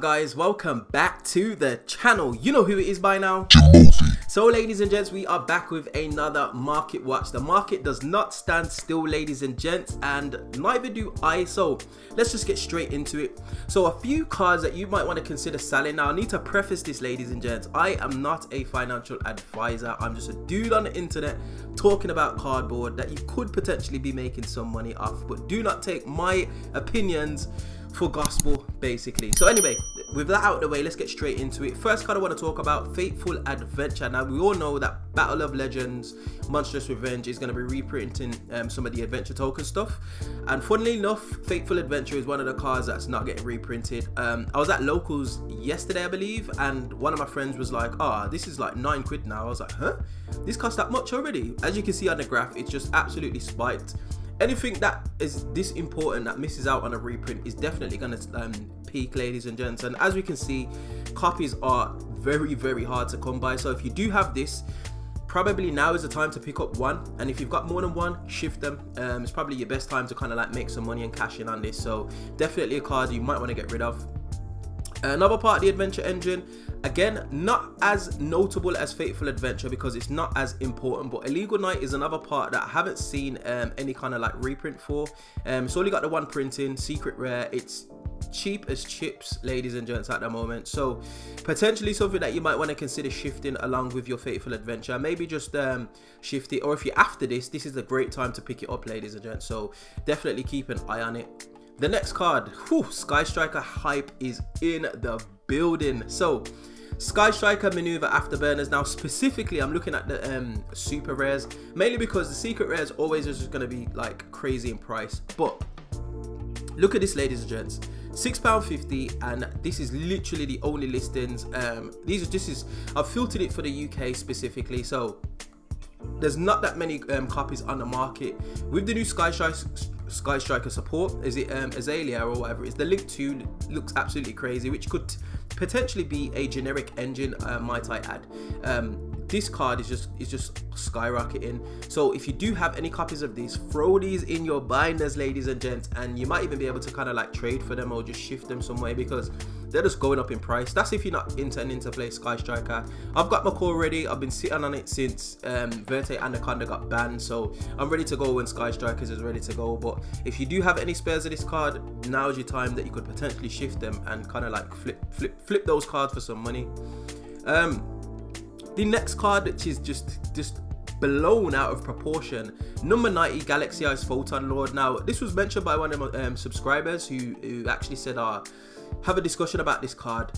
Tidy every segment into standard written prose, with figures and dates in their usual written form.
guys, welcome back to the channel. You know who it is by now, Jimothy. So ladies and gents, we are back with another market watch. The market does not stand still, ladies and gents, and neither do I. So let's just get straight into it. So a few cards that you might want to consider selling. Now I need to preface this, ladies and gents, I am not a financial advisor. I'm just a dude on the internet talking about cardboard that you could potentially be making some money off, but do not take my opinions for gospel, basically. So anyway, with that out of the way, let's get straight into it. First card I want to talk about, Fateful Adventure. Now we all know that Battle of Legends Monstrous Revenge is going to be reprinting some of the adventure token stuff, and funnily enough, Fateful Adventure is one of the cards that's not getting reprinted. I was at locals yesterday, I believe, and one of my friends was like, "Ah, this is like £9 now." I was like, "Huh? This costs that much already?" As you can see on the graph, it's just absolutely spiked. Anything that is this important that misses out on a reprint is definitely going to peak, ladies and gents. And as we can see, copies are very hard to come by. So if you do have this, probably now is the time to pick up one. And if you've got more than one, shift them. It's probably your best time to kind of like make some money and cash in on this. So definitely a card you might want to get rid of. Another part of the adventure engine, again, not as notable as Fateful Adventure because it's not as important, but Illegal Night is another part that I haven't seen any kind of like reprint for. It's only got the one printing, secret rare. It's cheap as chips, ladies and gents, at the moment. So potentially something that you might want to consider shifting along with your Fateful Adventure. Maybe just shift it, or if you're after this is a great time to pick it up, ladies and gents. So definitely keep an eye on it. The next card, Sky Striker hype is in the building. So Sky Striker Maneuver Afterburners. Now specifically I'm looking at the super rares, mainly because the secret rares always is just going to be like crazy in price. But look at this, ladies and gents, £6.50, and this is literally the only listings. I've filtered it for the UK specifically, so there's not that many copies on the market. With the new Sky Striker support, is it Azalea or whatever, is the Link 2 looks absolutely crazy, which could potentially be a generic engine, might I add. This card is just skyrocketing. So if you do have any copies of these, throw these in your binders, ladies and gents, and you might even be able to kind of like trade for them or just shift them some way because they're just going up in price. That's if you're not intending to play Sky Striker. I've got my core ready. I've been sitting on it since Verte Anaconda got banned, so I'm ready to go when Sky Strikers is ready to go. But if you do have any spares of this card, now is your time that you could potentially shift them and kind of like flip those cards for some money. The next card, which is just blown out of proportion, number 90, Galaxy Eyes Photon Lord. Now this was mentioned by one of my subscribers who actually said, have a discussion about this card,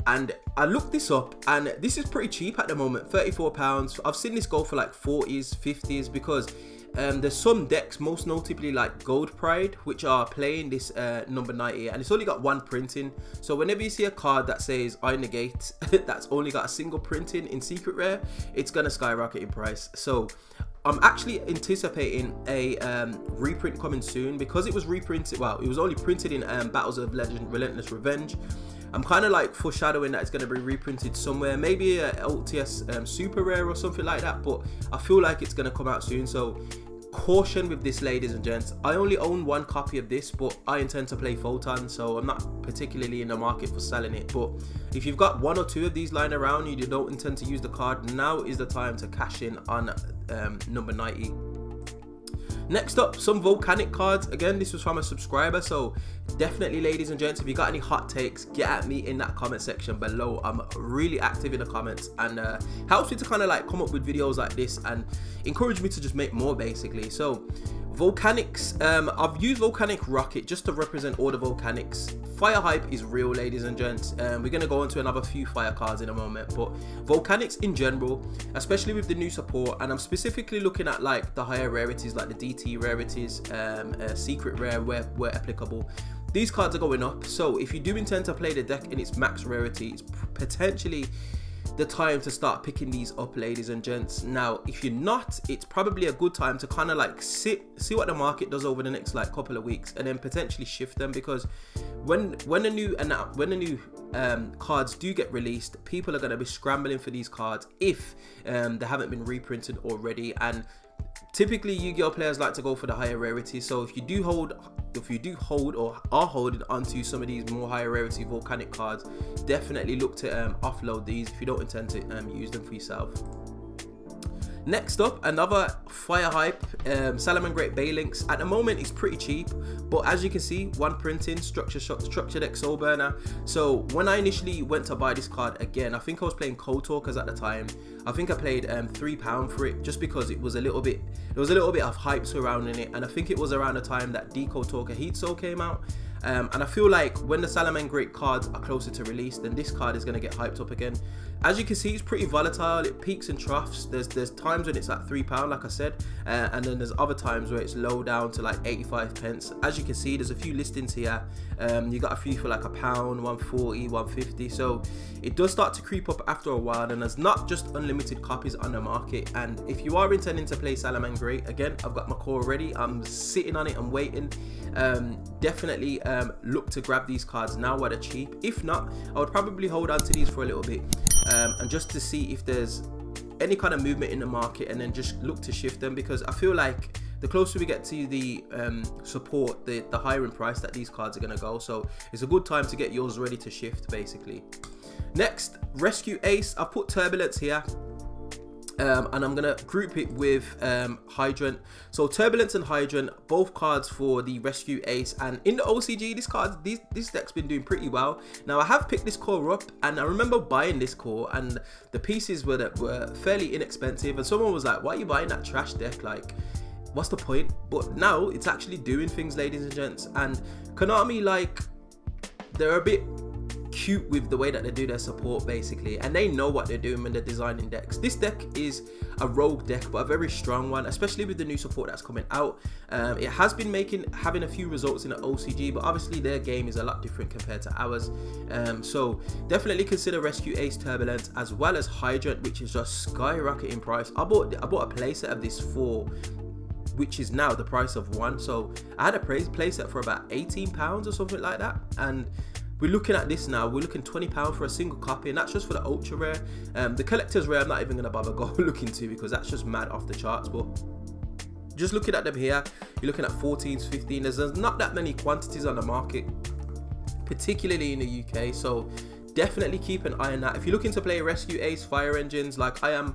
and I looked this up, and this is pretty cheap at the moment, £34. I've seen this go for like 40s, 50s, because there's some decks, most notably like Gold Pride, which are playing this number 90, and it's only got one printing. So whenever you see a card that says I negate that's only got a single printing in secret rare, it's gonna skyrocket in price. So I'm actually anticipating a reprint coming soon, because it was reprinted, well, it was only printed in Battles of Legend Relentless Revenge. I'm kind of like foreshadowing that it's going to be reprinted somewhere, maybe a LTS super rare or something like that, but I feel like it's going to come out soon. So caution with this, ladies and gents. I only own one copy of this, but I intend to play Photon, so I'm not particularly in the market for selling it. But if you've got one or two of these lying around, you don't intend to use the card, now is the time to cash in on number 90. Next up, some volcanic cards. Again, this was from a subscriber, so definitely, ladies and gents, if you got any hot takes, get at me in that comment section below. I'm really active in the comments, and helps me to kind of like come up with videos like this and encourage me to just make more, basically. So volcanics, I've used volcanic rocket just to represent all the volcanics. Fire hype is real, ladies and gents. We're gonna go into another few fire cards in a moment, but volcanics in general, especially with the new support, and I'm specifically looking at like the higher rarities, like the DT rarities, secret rare where applicable. These cards are going up, so if you do intend to play the deck in its max rarity, it's potentially the time to start picking these up, ladies and gents. Now if you're not, it's probably a good time to kind of like see what the market does over the next like couple of weeks, and then potentially shift them, because when the new cards do get released, people are going to be scrambling for these cards if they haven't been reprinted already, and typically Yu-Gi-Oh players like to go for the higher rarity, so if you do hold or are holding onto some of these more higher rarity volcanic cards, definitely look to offload these if you don't intend to use them for yourself. Next up, another fire hype, Salamangreat Balinx. At the moment it's pretty cheap, but as you can see, one printing, structure deck soul burner. So when I initially went to buy this card, again, I think I was playing Code Talkers at the time. I think I paid £3 for it, just because it was a little bit of hype surrounding it, and I think it was around the time that Code Talker Heat Soul came out. And I feel like when the Salamangreat cards are closer to release, then this card is going to get hyped up again. As you can see, it's pretty volatile. It peaks and troughs. There's times when it's at £3, like I said, and then there's other times where it's low down to like 85 pence. As you can see, there's a few listings here. You got a few for like £1, 140, 150. So it does start to creep up after a while, and there's not just unlimited copies on the market. And if you are intending to play Salamangreat, again, I've got my core ready. I'm sitting on it. I'm waiting. Definitely look to grab these cards now while they're cheap. If not, I would probably hold on to these for a little bit, and just to see if there's any kind of movement in the market, and then just look to shift them, because I feel like the closer we get to the support, the higher in price that these cards are going to go. So it's a good time to get yours ready to shift, basically. Next, Rescue Ace. I put Turbulence here. And I'm gonna group it with Hydrant. So Turbulence and Hydrant, both cards for the Rescue Ace. And in the OCG, this deck's been doing pretty well. Now I have picked this core up, and I remember buying this core, and the pieces were fairly inexpensive. And someone was like, "Why are you buying that trash deck? Like, what's the point?" But now it's actually doing things, ladies and gents. And Konami, like, they're a bit cute with the way that they do their support, basically, and they know what they're doing when they're designing decks. This deck is a rogue deck, but a very strong one, especially with the new support that's coming out. It has been having a few results in the OCG, but obviously their game is a lot different compared to ours. So definitely consider Rescue Ace, Turbulence, as well as Hydrant, which is just skyrocketing in price. I bought a playset of this for, which is now the price of one. So I had a playset for about £18 or something like that, and we're looking at this now, we're looking £20 for a single copy, and that's just for the ultra rare. The collector's rare, I'm not even going to bother go looking to, because that's just mad off the charts. But just looking at them here, you're looking at 14s, 15s. There's not that many quantities on the market, particularly in the UK. So definitely keep an eye on that. If you're looking to play Rescue Ace, Fire Engines like I am,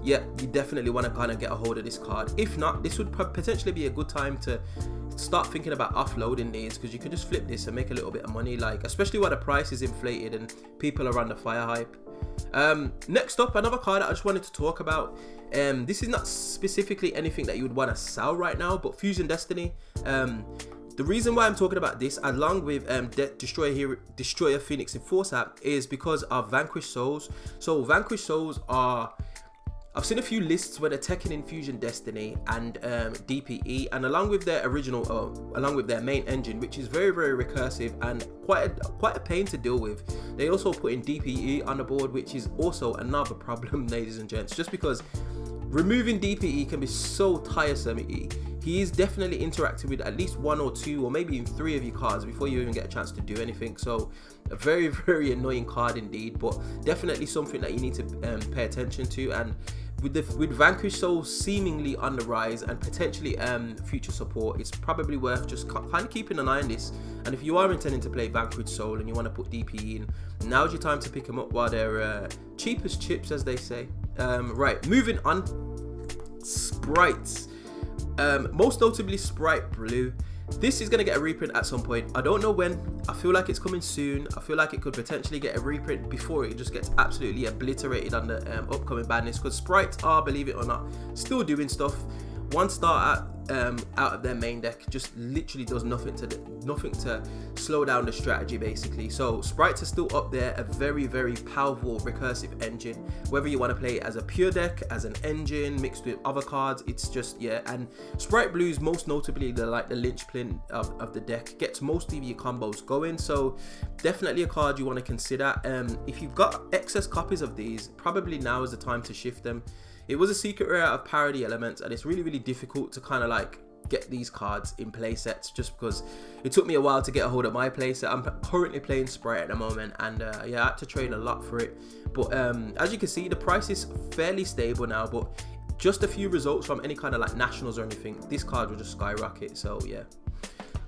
yeah, you definitely want to kind of get a hold of this card. If not, this would potentially be a good time to start thinking about offloading these, because you can just flip this and make a little bit of money, like, especially while the price is inflated and people are on the fire hype. Next up, another card that I just wanted to talk about. This is not specifically anything that you would want to sell right now, but Fusion Destiny. The reason why I'm talking about this, along with Destroyer Phoenix Enforcer, is because of Vanquished Souls. So Vanquished Souls are, I've seen a few lists where they're teching in Fusion Destiny and DPE, and along with their along with their main engine, which is very, very recursive and quite a pain to deal with. They also put in DPE on the board, which is also another problem, ladies and gents, just because removing DPE can be so tiresome. He is definitely interacting with at least one or two or maybe even three of your cards before you even get a chance to do anything. So a very, very annoying card indeed, but definitely something that you need to pay attention to. And with Vanquished Soul seemingly on the rise and potentially future support, it's probably worth just kind of keeping an eye on this. And if you are intending to play Vanquished Soul and you want to put DPE in, now's your time to pick them up while they're cheap as chips, as they say. Right, moving on. Sprites. Most notably Sprite Blue. This is going to get a reprint at some point. I don't know when. I feel like it's coming soon. I feel like it could potentially get a reprint before it just gets absolutely obliterated on the upcoming badness, because sprites are, believe it or not, still doing stuff. One star out of their main deck just literally does nothing to slow down the strategy, basically. So sprites are still up there, a very, very powerful recursive engine, whether you want to play it as a pure deck, as an engine mixed with other cards. It's just, yeah. And Sprite Blue is most notably the linchpin of the deck, gets most of your combos going. So definitely a card you want to consider. If you've got excess copies of these, probably now is the time to shift them. It was a secret rare of Parody Elements, and it's really, really difficult to kind of like get these cards in play sets, just because it took me a while to get a hold of my play set. I'm currently playing Sprite at the moment, and yeah, I had to trade a lot for it. But as you can see, the price is fairly stable now, but just a few results from any kind of like nationals or anything, this card will just skyrocket. So yeah.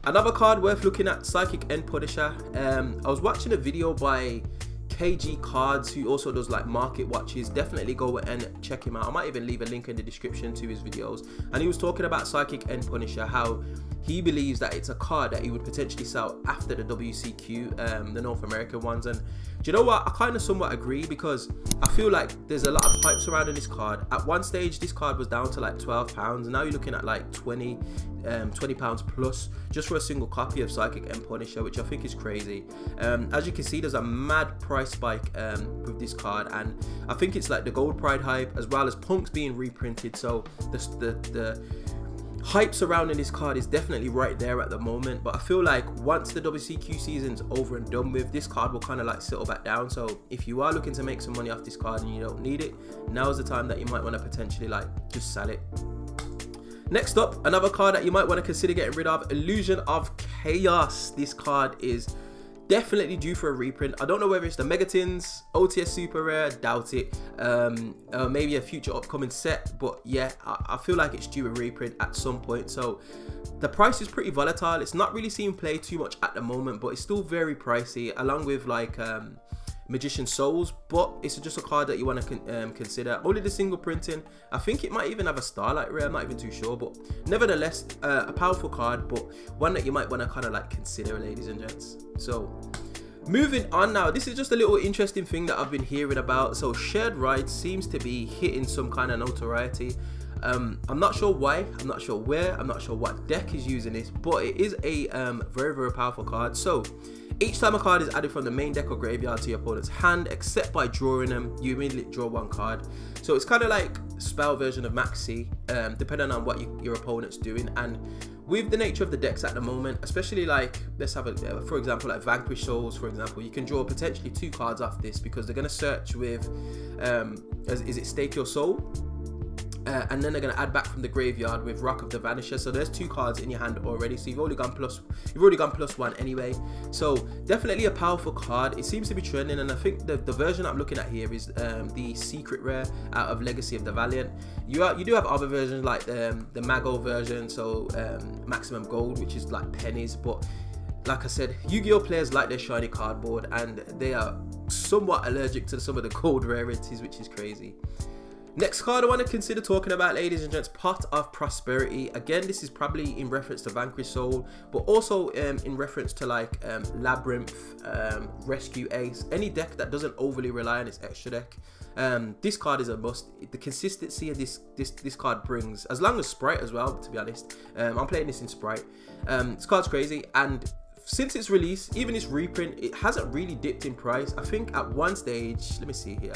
Another card worth looking at, Psychic End Punisher. I was watching a video by KG Cards, who also does like market watches. Definitely go and check him out. I might even leave a link in the description to his videos. And he was talking about Psychic End Punisher, how he believes that it's a card that he would potentially sell after the WCQ, the North American ones. And do you know what? I kind of somewhat agree, because I feel like there's a lot of hype surrounding this card. At one stage, this card was down to like £12, and now you're looking at like £20 plus just for a single copy of Psychic End Punisher, which I think is crazy. As you can see, there's a mad price spike with this card, and I think it's like the Gold Pride hype as well as Punks being reprinted. So the hype surrounding this card is definitely right there at the moment, but I feel like once the WCQ season's over and done with, this card will kind of like settle back down. So if you are looking to make some money off this card and you don't need it, now's the time that you might want to potentially like just sell it. Next up, another card that you might want to consider getting rid of, Illusion of Chaos. This card is definitely due for a reprint. I don't know whether it's the Megatins, OTS Super Rare, doubt it. Maybe a future upcoming set, but yeah, I feel like it's due a reprint at some point. So the price is pretty volatile. It's not really seeing play too much at the moment, but it's still very pricey, along with like Magician Souls, but it's just a card that you want to consider. Only the single printing. I think it might even have a Starlight Rare, I'm not even too sure, but nevertheless a powerful card, but one that you might want to kind of like consider, ladies and gents. So moving on now, this is just a little interesting thing that I've been hearing about. So Shared Rides seems to be hitting some kind of notoriety. I'm not sure why, I'm not sure where, I'm not sure what deck is using this, but it is a very powerful card. So each time a card is added from the main deck or graveyard to your opponent's hand, except by drawing them, you immediately draw one card. So it's kind of like spell version of Maxi, depending on what your opponent's doing. And with the nature of the decks at the moment, especially like, let's have a, for example, like Vanquish Souls, for example, you can draw potentially 2 cards off this, because they're going to search with, is it Stake Your Soul? And then they're going to add back from the graveyard with Rock of the Vanisher. So there's 2 cards in your hand already, so you've already gone +1 anyway. So definitely a powerful card. It seems to be trending, and I think the version I'm looking at here is the secret rare out of Legacy of the Valiant. You do have other versions like the Mago version, so Maximum Gold, which is like pennies, but like I said, Yu-Gi-Oh players like their shiny cardboard, and they are somewhat allergic to some of the gold rarities, which is crazy. Next card I want to consider talking about, ladies and gents, Pot of Prosperity. Again, this is probably in reference to Vanquish Soul, but also in reference to like Labyrinth, Rescue Ace, any deck that doesn't overly rely on its extra deck. This card is a must. The consistency of this card brings, as long as Sprite as well, to be honest. I'm playing this in Sprite. This card's crazy, and since its release, even its reprint, it hasn't really dipped in price. I think at one stage, let me see here.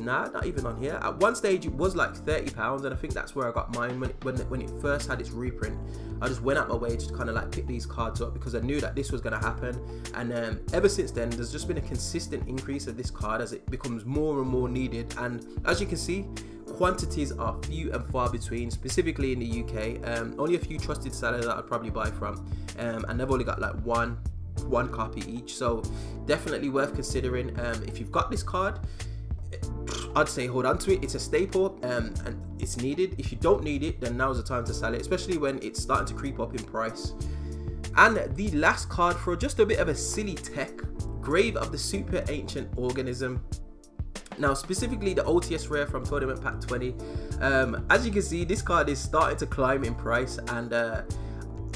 Nah, not even on here. At one stage it was like £30, and I think that's where I got mine when it first had its reprint. I just went out my way to kind of like pick these cards up, because I knew that this was going to happen. And ever since then, there's just been a consistent increase of this card as it becomes more and more needed. And as you can see, quantities are few and far between, specifically in the UK. Only a few trusted sellers that I'd probably buy from, and they've only got like one copy each. So definitely worth considering. If you've got this card, I'd say hold on to it. It's a staple, and it's needed. If you don't need it, then now's the time to sell it, especially when it's starting to creep up in price. And the last card for just a bit of a silly tech, Grave of the Super Ancient Organism. Now, specifically the OTS rare from Tournament Pack 20. As you can see, this card is starting to climb in price, and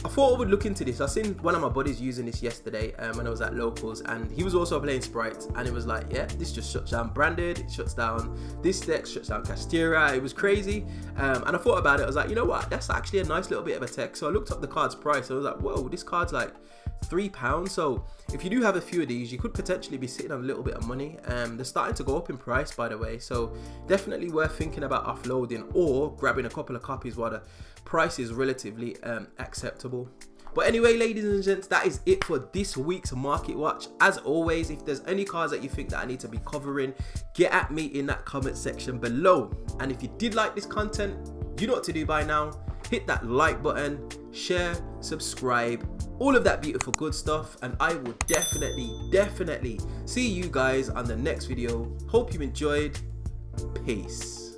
I thought I would look into this. I seen one of my buddies using this yesterday when I was at locals, and he was also playing Sprite, and it was like, yeah, this just shuts down Branded, it shuts down this deck, shuts down Castira. It was crazy. And I thought about it. I was like, you know what, that's actually a nice little bit of a tech. So I looked up the card's price, and I was like, whoa, this card's like £3. So if you do have a few of these, you could potentially be sitting on a little bit of money. They're starting to go up in price, by the way, so definitely worth thinking about offloading or grabbing a couple of copies while the price is relatively acceptable. But anyway, ladies and gents, that is it for this week's Market Watch. As always, if there's any cards that you think that I need to be covering, get at me in that comment section below. And if you did like this content, you know what to do by now. Hit that like button, share, subscribe, all of that beautiful good stuff, and I will definitely see you guys on the next video. Hope you enjoyed. Peace.